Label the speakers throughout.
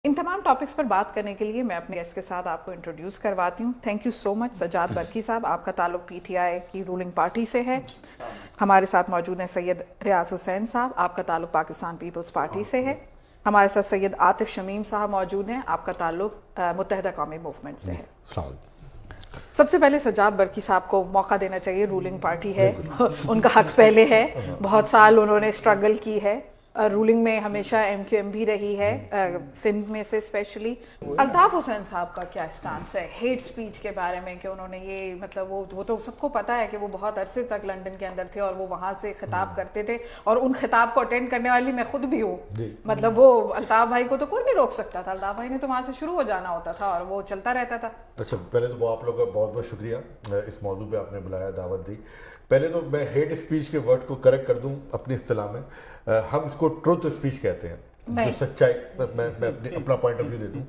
Speaker 1: ان تمام ٹاپکس پر بات کرنے کے لیے میں اپنے گیسٹ کے ساتھ آپ کو انٹروڈیوس کرواتی ہوں. تھینک یو سو مچ سجاد برقی صاحب. آپ کا تعلق پی ٹی آئی کی رولنگ پارٹی سے ہے. ہمارے ساتھ موجود ہیں سید ریاض حسین صاحب. آپ کا تعلق پاکستان پیپلز پارٹی سے ہے. ہمارے ساتھ سید عاطف شمیم صاحب موجود ہیں. آپ کا تعلق متحدہ قومی موومنٹ سے ہے. سب سے پہلے سجاد برقی صاحب کو موقع دینا چاہیے. رولنگ پارٹی ہے, ان کا حق پہلے ہے. بہت سال انہوں نے اسٹرگل کی ہے. رولنگ میں ہمیشہ ایم کیو ایم بھی رہی ہے, سندھ میں سے اسپیشلی. الطاف حسین صاحب کا کیا اسٹانس ہے ہیٹ سپیچ کے بارے میں, کہ انہوں نے یہ مطلب وہ تو سب کو پتا ہے کہ وہ بہت عرصے تک لنڈن کے اندر تھے اور وہ وہاں سے خطاب کرتے تھے, اور ان خطاب کو اٹینڈ کرنے والی میں خود بھی ہوں. مطلب وہ الطاف بھائی کو تو کوئی نہیں روک سکتا تھا. الطاف بھائی نے تو وہاں سے شروع ہو جانا ہوتا تھا اور وہ چلتا رہتا تھا.
Speaker 2: اچھا, پہلے تو آپ لوگ کا بہت بہت شکریہ اس موضوع پہ آپ نے بلایا, دعوت دی. پہلے تو میں ہیٹ اسپیچ کے ورڈ کو کریکٹ کر دوں اپنی اصطلاح میں. ہم اس کو ٹروتھ اسپیچ کہتے ہیں, جو سچائی, میں اپنا پوائنٹ آف ویو دے دوں,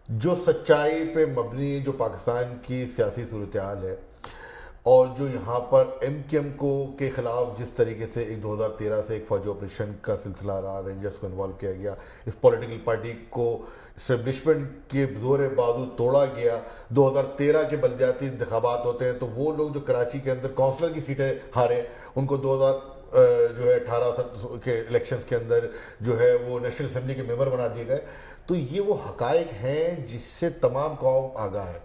Speaker 2: جو سچائی پہ مبنی جو پاکستان کی سیاسی صورتحال ہے, اور جو یہاں پر ایم کیو ایم کو کے خلاف جس طریقے سے 2013 سے ایک فوجی آپریشن کا سلسلہ رہا, رینجرز کو انوالو کیا گیا, اس پولیٹیکل پارٹی کو اسٹیبلشمنٹ کے زور بازو توڑا گیا. 2013 کے بلدیاتی انتخابات ہوتے ہیں تو وہ لوگ جو کراچی کے اندر کونسلر کی سیٹیں ہارے, ان کو 2018 کے الیکشنز کے اندر جو ہے وہ نیشنل اسمبلی کے ممبر بنا دیے گئے. تو یہ وہ حقائق ہیں جس سے تمام قوم آگاہ ہے,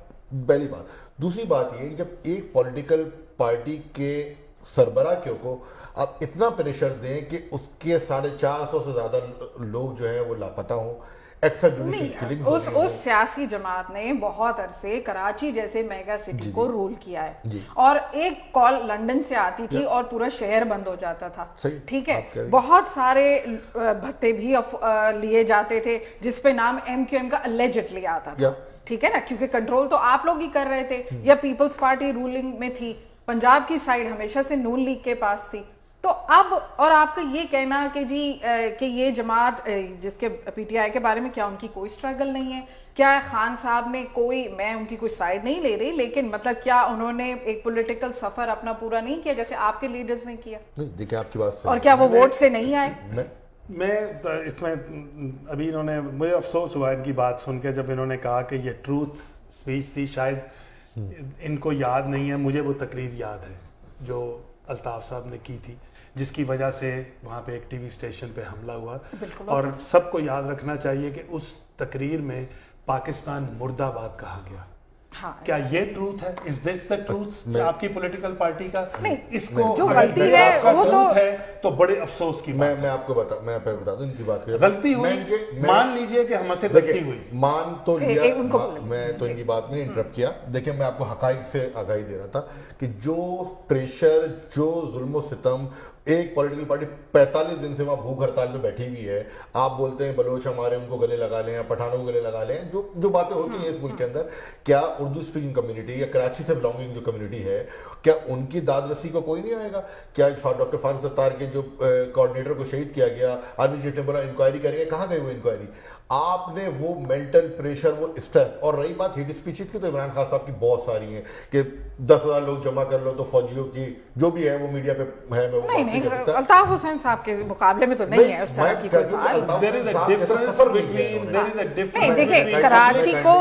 Speaker 2: پہلی بات. دوسری بات یہ کہ جب ایک پولیٹیکل پارٹی کے سربراہ کو آپ اتنا پریشر دیں کہ اس کے 450 سے زیادہ لوگ جو ہیں وہ لاپتہ ہوں, اکثر جوڈیشل کلنگز ہوتی ہیں.
Speaker 1: اس سیاسی جماعت نے بہت عرصے کراچی جیسے میگا سٹی کو رول کیا ہے, اور ایک کال لنڈن سے آتی تھی اور پورا شہر بند ہو جاتا تھا. ٹھیک ہے, بہت سارے بھتے بھی لیے جاتے تھے جس پہ نام ایم کیو ایم کا اللیجڈلی آتا تھا. ٹھیک ہے نا, کیونکہ کنٹرول تو آپ لوگ ہی کر رہے تھے, یا پیپلز پارٹی رولنگ میں تھی. پنجاب کی سائڈ ہمیشہ سے نون لیگ کے پاس تھی. تو اب, اور آپ کا یہ کہنا کہ جی کہ یہ جماعت جس کے پی ٹی آئی کے بارے میں, کیا ان کی کوئی اسٹرگل نہیں ہے؟ کیا خان صاحب نے کوئی, میں ان کی کوئی سائڈ نہیں لے رہی, لیکن مطلب کیا انہوں نے ایک پولیٹیکل سفر اپنا پورا نہیں کیا جیسے آپ کے لیڈرز نے کیا؟
Speaker 2: دیکھیں آپ کی بات سے,
Speaker 1: اور کیا وہ ووٹ سے نہیں آئے؟
Speaker 3: میں اس میں ابھی انہوں نے, مجھے افسوس ہوا ان کی بات سن کے, جب انہوں نے کہا کہ یہ ٹروتھ اسپیچ تھی. شاید ان کو یاد نہیں ہے, مجھے وہ تقریر یاد ہے جو الطاف صاحب نے کی تھی, جس کی وجہ سے وہاں پہ ایک ٹی وی اسٹیشن پہ حملہ ہوا. اور سب کو یاد رکھنا چاہیے کہ اس تقریر میں پاکستان مرد آباد کہا گیا. کیا یہ ٹروتھ ہے؟ از دس دا ٹروتھ آپ کی پولیٹیکل پارٹی کا؟ اس کو
Speaker 1: جو غلطی ہے وہ تو
Speaker 3: ہے, تو بڑے افسوس کی بات.
Speaker 2: میں آپ کو میں بتا دوں ان کی بات,
Speaker 3: غلطی ہوئی, مان لیجئے کہ ہم سے غلطی ہوئی,
Speaker 2: مان تو لیا. میں تو ان کی بات میں انٹرپٹ کیا. دیکھیں میں آپ کو حقائق سے آگاہی دے رہا تھا کہ جو پریشر, جو ظلم و ستم ایک پولیٹیکل پارٹی 45 دن سے وہاں بھوک ہڑتال میں بیٹھی ہوئی ہے. آپ بولتے ہیں بلوچ ہمارے ان کو گلے لگا لیں, پٹھانوں کو گلے لگا لیں, جو باتیں ہوتی ہیں اس ملک کے اندر. کیا اردو اسپیکنگ کمیونٹی یا کراچی سے بلانگنگ جو کمیونٹی ہے, کیا ان کی داد رسی کو کوئی نہیں آئے گا؟ کیا ڈاکٹر فاروق ستار کے جو کوآرڈینیٹر کو شہید کیا گیا, آرمی چیف نے بولا انکوائری کریں گے, کہاں گئی وہ انکوائری؟ آپ نے وہ مینٹل پریشر, وہ اسٹریس. اور رہی بات ہیٹ اسپیچز کی, تو عمران خان صاحب کی بہت ساری ہیں کہ 10,000 لوگ جمع کر لو تو فوجیوں کی جو بھی ہے وہ میڈیا پہ ہے. میں وہ
Speaker 1: نہیں, الطاف حسین صاحب کے مقابلے میں تو نہیں ہے اس طرح کی کوئی بات. دیکھیں کراچی کو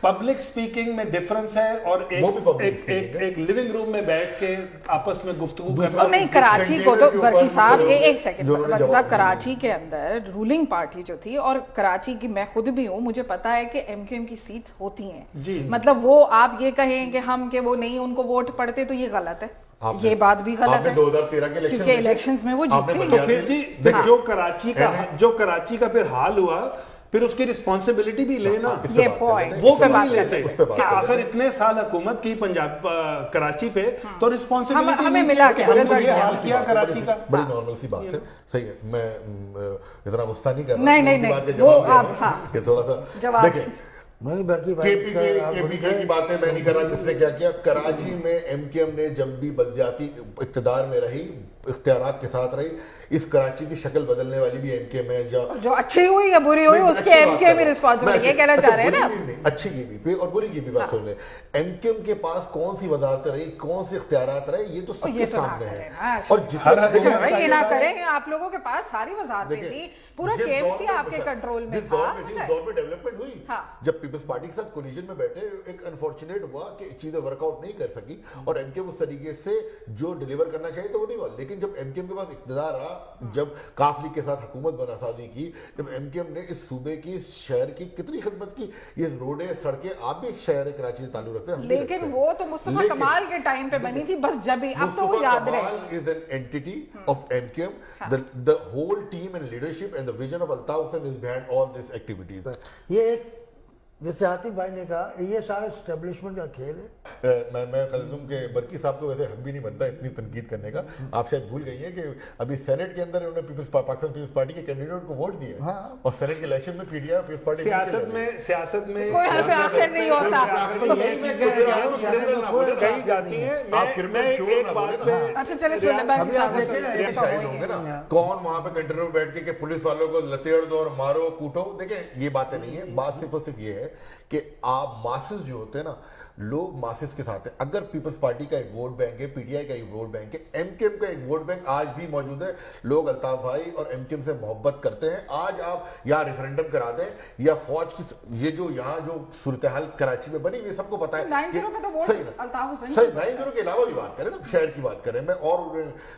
Speaker 3: پبلک سپیکنگ میں ڈفرنس ہے, اور ایک لیونگ روم میں بیٹھ کے آپس میں گفتگو کرنا.
Speaker 1: نہیں, کراچی کو تو برقی صاحب, ایک سیکنڈ برقی صاحب, کراچی کے اندر رولنگ پارٹی جو تھی, اور کراچی کی میں خود بھی ہوں, مجھے پتا ہے کہ ایم کیو ایم کی سیٹس ہوتی ہیں. مطلب وہ آپ یہ کہیں کہ ہم کہ وہ نہیں ان کو ووٹ پڑتے, تو یہ غلط ہے. یہ بات بھی غلط ہے,
Speaker 2: 2013 کے
Speaker 1: کیونکہ الیکشنز میں وہ جیتے.
Speaker 3: جو کراچی کا پھر حال ہوا, پھر اس کی رسپانسبلٹی بھی لینا.
Speaker 1: یہ پوائنٹ
Speaker 3: وہ کیوں نہیں لیتے کہ آخر اتنے سال حکومت کی پنجاب کراچی پہ, تو رسپانسبلٹی
Speaker 1: ہمیں ملا کہ
Speaker 3: کیا کراچی کا.
Speaker 2: بڑی نارمل سی بات ہے. صحیح ہے, میں اتنا غصہ نہیں کر رہا.
Speaker 1: نہیں, وہ آپ
Speaker 2: تھوڑا سا دیکھیں, کے پی کے کی باتیں میں نہیں کر رہا کس نے کیا کیا. کراچی میں ایم کیو ایم نے جب بھی بلدیاتی اقتدار میں رہی, اختیارات کے ساتھ رہی. اس کراچی کی شکل بدلنے والی بھی ایم کیو میں جو
Speaker 1: اچھی ہوئی یا بری ہوئی اس کے ایم کیو میں رسپانسبل یہ کہنا چاہ رہے ہیں نا.
Speaker 2: اچھی کی بھی اور بری کی بھی بات سن لیں. ایم کیو کے پاس کون سی وزارتیں رہی, کون سے اختیارات رہے, یہ تو سب کے سامنے ہے. اور
Speaker 1: جتنا یہ نہ کریں, آپ لوگوں کے پاس ساری وزارتیں تھی, پورا کے ایم سی آپ کے کنٹرول میں تھا.
Speaker 2: جس دور میں ڈیولپمنٹ ہوئی, جب پیپلز پارٹی کے ساتھ کولیجن میں بیٹھے, ایک انفارچونیٹ ہوا کہ چیزیں ورک آؤٹ نہیں کر سکی اور ایم کیو اس طریقے سے جو ڈیلیور کرنا چاہیے تو وہ نہیں ہوا. لیکن جب ایم کیو کے پاس اقتدار رہا, جب کاف لیگ کے ساتھ حکومت بنا سازی کی, جب ایم کیو نے اس صوبے کی شہر کی کتنی خدمت کی. یہ روڈیں سڑکیں, آپ بھی ایک شہر کراچی سے تعلق رکھتے ہیں,
Speaker 1: لیکن وہ تو مصطفیٰ کمال کے ٹائم پہ بنی تھی بس, جب ہی اب تو وہ یاد رہے.
Speaker 2: مصطفیٰ کمال is an entity of MKM. The whole team and leadership and the vision of Altaf Hussain is behind all these activities.
Speaker 4: یہ ایک جیسے عاطف بھائی نے کہا یہ سارا اسٹیبلشمنٹ کا کھیل ہے.
Speaker 2: میں کہتا ہوں کہ برکی صاحب کو ویسے حق بھی نہیں بنتا اتنی تنقید کرنے کا. آپ شاید بھول گئی ہیں کہ ابھی سینٹ کے اندر انہوں نے پاکستان پیپلز پارٹی کے کینڈیڈیٹ کو ووٹ دیا, اور سینٹ کے الیکشن میں P T I Peoples Party
Speaker 3: سیاست میں
Speaker 1: کوئی حرف آخر نہیں ہوتا.
Speaker 3: کہیں جاتی ہیں.
Speaker 2: آپ کرمنل چور نہ بولے نا.
Speaker 1: اچھا چلے سن لیں
Speaker 2: شاہد ہوں گے نا, کون وہاں پہ کنٹینر میں بیٹھ کے کہ پولیس والوں کو لتیڑ دو اور مارو کوٹو. دیکھیں یہ باتیں نہیں ہیں. بات صرف اور صرف یہ ہے کہ آپ ماسز جو ہوتے ہیں نا, لوگ ماسز کے ساتھ ہیں. اگر پیپلز پارٹی کا ایک ووٹ بینک ہے, پی ٹی آئی کا ایک ووٹ بینک ہے, ایم کیو ایم کا ایک ووٹ بینک آج بھی موجود ہے. لوگ الطاف بھائی اور ایم کیو ایم سے محبت کرتے ہیں. آج آپ یا ریفرینڈم کرا دیں یا فوج کی یہ جو یہاں جو صورتحال کراچی میں بنی ہوئی سب کو پتا ہے. 9-0 کے علاوہ بھی بات کریں نا, شہر کی بات کریں میں, اور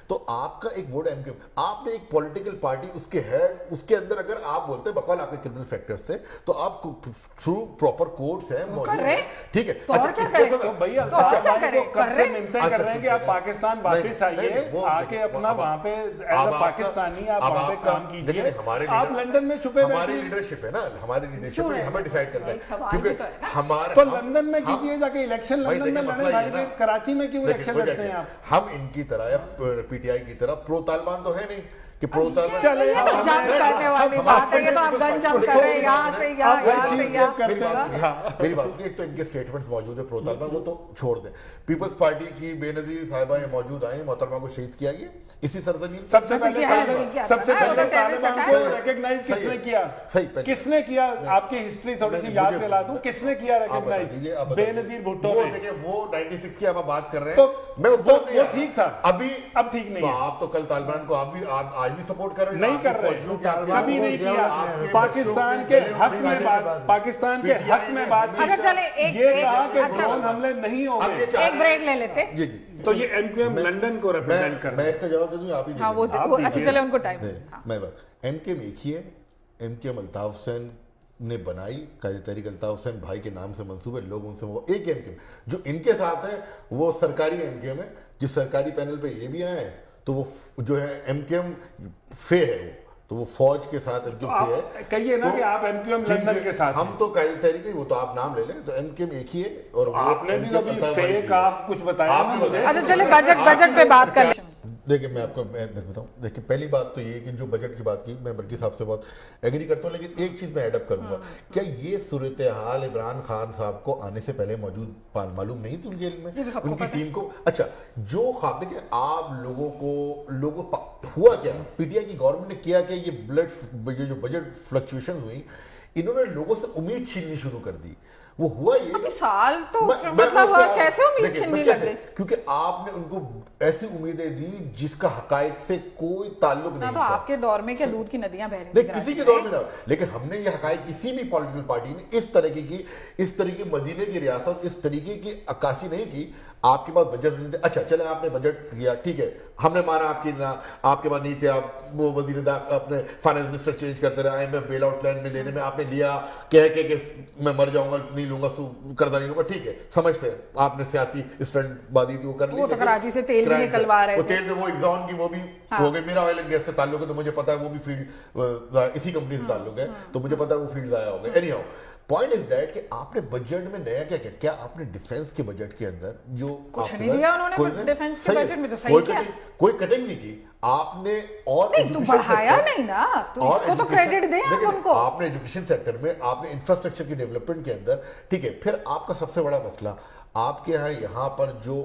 Speaker 2: تو آپ کا ایک ووٹ ایم کیو ایم. آپ نے ایک پولیٹیکل پارٹی, اس کے ہیڈ, اس کے اندر اگر آپ بولتے ہیں بقول آپ کے کرمنل فیکٹر سے, تو آپ تھرو پراپر کوڈز ہیں موجود ہیں, ٹھیک ہے.
Speaker 3: کر رہے ہیں کہ آپ پاکستان واپس آئیے, آ کے اپنا وہاں پہ ایز اے پاکستانی آپ وہاں پہ کام کیجئے. آپ لندن میں چھپے بیٹھے,
Speaker 2: ہماری لیڈرشپ ہے نا, ہماری لیڈرشپ ہے, ہمیں ڈیسائیڈ کرنا ہے. کیونکہ ہمارے
Speaker 3: تو لندن میں کیجئے جا کے الیکشن, لندن میں لڑیں بھائی, کراچی میں کیوں الیکشن لڑتے ہیں آپ؟
Speaker 2: ہم ان کی طرح پی ٹی آئی کی طرح پرو طالبان تو ہے نہیں کہ پرو طالبان.
Speaker 1: چلے یہ تو جمپ کرنے والی بات ہے, یہ تو آپ گن جمپ کر رہے ہیں یہاں سے یہاں سے یہاں.
Speaker 2: میری بات سنیے, ایک تو ان کے اسٹیٹمنٹس موجود ہے پرو طالبان, وہ تو چھوڑ دیں. پیپلز پارٹی کی بے نظیر صاحبہ موجود آئیں, محترمہ کو شہید کیا گیا اسی سرزمین.
Speaker 3: سب سے پہلے طالبان کو ریکگنائز کس نے کیا, کس نے کیا؟ آپ کی ہسٹری تھوڑی سی یاد دلا دوں, کس نے کیا ریکگنائز؟ بے نظیر بھٹو نے.
Speaker 2: دیکھیں وہ 96 کی آپ بات کر رہے ہیں, میں اس طرف نہیں,
Speaker 3: وہ ٹھیک تھا,
Speaker 2: ابھی
Speaker 3: اب ٹھیک نہیں ہے.
Speaker 2: آپ تو کل طالبان کو آج بھی سپورٹ کر رہے ہیں,
Speaker 3: نہیں کر رہے, ابھی نہیں کیا. پاکستان کے حق میں بات, پاکستان کے حق میں بات, یہ کہا کہ ڈرون حملے نہیں ہوں گے.
Speaker 1: ایک بریک لے لیتے.
Speaker 2: جی جی,
Speaker 3: تو یہ ایم کیو ایم لندن کو ریپرزینٹ کر رہا ہے.
Speaker 2: میں اس کا جواب دے دوں, آپ ہی
Speaker 1: ہاں وہ اچھا چلے ان کو ٹائم.
Speaker 2: میں بات ایم کیو ایم ایک ہی ہے. M Q M Altaf Hussain نے بنائی, قائد تحریک الطاف حسین بھائی کے نام سے منسوب ہے, لوگ ان سے ایک ایم کیو ایم. جو ان کے ساتھ ہے وہ سرکاری ایم کیو ایم ہے, جس سرکاری پینل پہ یہ بھی آئے ہیں, تو وہ جو ہے ایم کیو ایم فے ہے, وہ تو وہ فوج کے ساتھ ایم کیو ایم فے ہے.
Speaker 3: کہیے نا کہ آپ ایم کیو ایم لندن کے ساتھ,
Speaker 2: ہم تو قائد تحریک نہیں, وہ تو آپ نام لے لیں, تو ایم کیو ایم ایک ہی ہے. اور
Speaker 3: آپ نے بھی ابھی فے کاف کچھ بتایا نا مجھے.
Speaker 1: اچھا چلے بجٹ پہ بات کریں.
Speaker 2: دیکھیں میں آپ کو بتاؤں, دیکھیں پہلی بات تو یہ کہ جو بجٹ کی بات کی, میں برکی صاحب سے بہت ایگری کرتا ہوں, لیکن ایک چیز میں ایڈ اپ کروں گا. کیا یہ صورتحال عمران خان صاحب کو آنے سے پہلے موجود معلوم نہیں تھی ان کے علم میں, ان کی ٹیم کو؟ اچھا, جو خواب دیکھیں آپ لوگوں ہوا کیا, پی ٹی آئی کی گورنمنٹ نے کیا کہ یہ جو بجٹ فلکچویشن ہوئی, انہوں نے لوگوں سے امید چھیننی شروع کر دی. وہ ہوا یہ
Speaker 1: ابھی سال تو مطلب کیسے امید چھیننے لگے,
Speaker 2: کیونکہ آپ نے ان کو ایسی امیدیں دی جس کا حقائق سے کوئی تعلق نہیں تھا.
Speaker 1: تو آپ کے دور میں کیا دودھ کی ندیاں بہ رہی
Speaker 2: تھیں؟ کسی کے دور میں نہ, لیکن ہم نے یہ حقائق کسی بھی پولیٹیکل پارٹی نے اس طریقے مدینے کی ریاست اس طریقے کی عکاسی نہیں کی. آپ کے پاس بجٹ نہیں تھے, اچھا چلے آپ نے بجٹ کیا, ٹھیک ہے, ہم نے مانا آپ کے پاس نہیں تھے, آپ وہ وزیر اپنے فائنانس منسٹر چینج کرتے رہے, I M F bail out plan میں لینے میں آپ نے لیا, کہ میں مر جاؤں گا نہیں لوں گا, قرضہ نہیں لوں گا, ٹھیک ہے, سمجھتے ہیں آپ نے سیاسی اسٹنٹ بازی تھی وہ کر لی.
Speaker 1: وہ تو کراچی سے تیل بھی نکلوا رہے
Speaker 2: تھے, وہ تیل وہ ایگزام کی وہ بھی ہو گئے. میرا آئل اینڈ گیس سے تعلق ہے تو مجھے پتا ہے وہ بھی فیلڈ اسی کمپنی سے تعلق ہے, تو مجھے پتا ہے وہ فیلڈ ضائع ہو گئے. Any how, point is that کہ آپ نے بجٹ میں نیا کیا کیا آپ نے ڈیفنس کے بجٹ کے اندر جو
Speaker 1: کچھ نہیں دیا انہوں نے ڈیفنس کے بجٹ میں, تو صحیح کیا,
Speaker 2: کوئی کٹنگ نہیں کی آپ نے, اور
Speaker 1: نہیں تو بڑھایا نہیں نا, تو اس کو تو کریڈٹ دیں آپ ان کو.
Speaker 2: آپ نے ایجوکیشن سیکٹر میں, آپ نے انفراسٹرکچر کی ڈیولپمنٹ کے اندر, ٹھیک ہے. پھر آپ کا سب سے بڑا مسئلہ آپ کے یہاں پر جو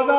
Speaker 3: 14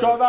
Speaker 3: 14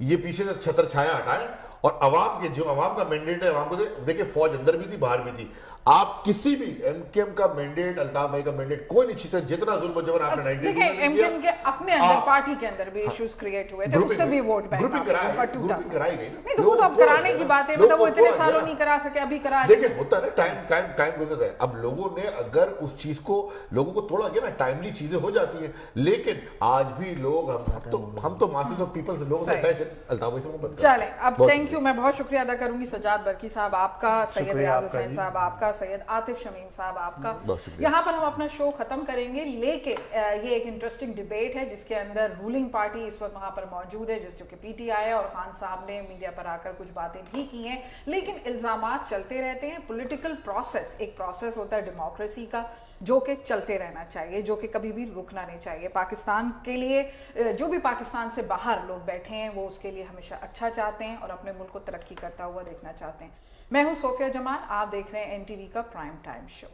Speaker 2: یہ پیچھے سے چھتر چھایا ہٹائیں اور عوام کے جو عوام کا مینڈیٹ ہے عوام کو دیکھیں فوج اندر بھی تھی باہر بھی تھی. آپ کسی بھی ایم کیو ایم کا مینڈیٹ الطاف بھائی کا مینڈیٹ کوئی نہیں چھیتا جتنا ظلم و جبر آپ نے 92 میں
Speaker 1: ایم کیو ایم کے اپنے اندر پارٹی کے اندر بھی ایشوز کریٹ ہوئے تھے اس سے بھی ووٹ بینک
Speaker 2: گروپنگ کرائی گئی.
Speaker 1: نہیں تو اب کرانے کی بات ہے مطلب وہ اتنے سالوں نہیں کرا سکے ابھی کرا.
Speaker 2: دیکھیں ہوتا ہے نا ٹائم گزرتا ہے. اب لوگوں نے اگر اس چیز کو لوگوں کو توڑا گیا نا ٹائملی چیزیں ہو جاتی ہیں لیکن آج بھی لوگ ہم تو ماسز آف پیپل سے لوگوں سے الطاف بھائی سے محبت کرتے ہیں.
Speaker 1: چلیں اب تھینک یو. میں بہت شکریہ ادا کروں گی سجاد برقی صاحب آپ کا, سید ریاض حسین صاحب آپ کا, سید عاطف شمیم صاحب آپ کا. یہاں پر ہم اپنا شو ختم کریں گے لیکن یہ ایک انٹرسٹنگ ڈیبیٹ ہے جس کے اندر رولنگ پارٹی اس وقت وہاں پر موجود ہے جو کہ پی ٹی آئی ہے اور خان صاحب نے میڈیا پر آ کر کچھ باتیں بھی کی ہیں لیکن الزامات چلتے رہتے ہیں. پولیٹیکل پروسیس ایک پروسیس ہوتا ہے ڈیموکریسی کا جو کہ چلتے رہنا چاہیے, جو کہ کبھی بھی رکنا نہیں چاہیے. پاکستان کے لیے جو بھی پاکستان سے باہر لوگ بیٹھے ہیں وہ اس کے لیے ہمیشہ اچھا چاہتے ہیں اور اپنے ملک کو ترقی کرتا ہوا دیکھنا چاہتے ہیں. میں ہوں صوفیہ جمال, آپ دیکھ رہے ہیں NTV کا پرائم ٹائم شو.